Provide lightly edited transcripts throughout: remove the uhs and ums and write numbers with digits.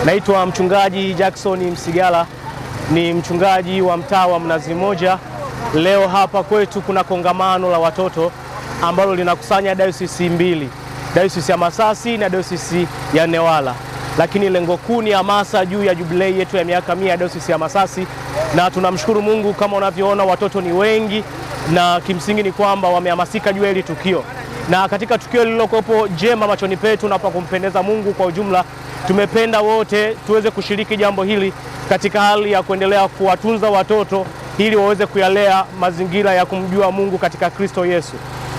Naitwa mchungaji Jackson Msigala, ni mchungaji wa mtaa wa Mnazi Mmoja. Leo hapa kwetu kuna kongamano la watoto ambalo linakusanya dayosisi mbili, dayosisi ya Masasi na dayosisi ya Newala. Lakini lengo kuu ni hamasa juu ya jubilei yetu ya miaka 100 ya dayosisi ya Masasi, na tunamshukuru Mungu, kama unavyoona watoto ni wengi, na kimsingi ni kwamba wamehamasika juu ya hili tukio. Na katika tukio lililokuwepo jema machoni petu na kwa kumpendeza Mungu kwa ujumla, tumependa wote tuweze kushiriki jambo hili katika hali ya kuendelea kuwatunza watoto ili waweze kuyalea mazingira ya kumjua Mungu katika Kristo Yesu.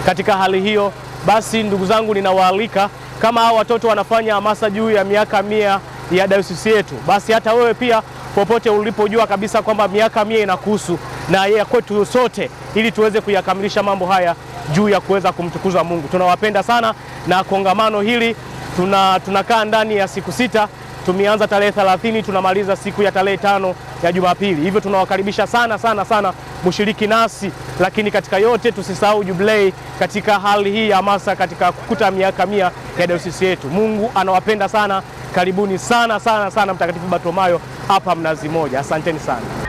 Katika hali hiyo basi, ndugu zangu, ninawaalika, kama hao watoto wanafanya hamasa juu ya miaka 100 ya dayosisi yetu, basi hata wewe pia popote ulipojua kabisa kwamba miaka 100 inakuhusu na ya kwetu sote, ili tuweze kuyakamilisha mambo haya juu ya kuweza kumtukuza Mungu. Tunawapenda sana, na kongamano hili tunakaa ndani ya siku 6. Tumeanza tarehe 30, tunamaliza siku ya tarehe 5 ya Jumapili. Hivyo tunawakaribisha sana sana sana mshiriki nasi, lakini katika yote tusisahau jubilei katika hali hii ya hamasa katika kukuta miaka 100 ya dayosisi yetu. Mungu anawapenda sana. Karibuni sana sana sana Mtakatifu Bartholomayo hapa Mnazi Mmoja. Asanteni sana.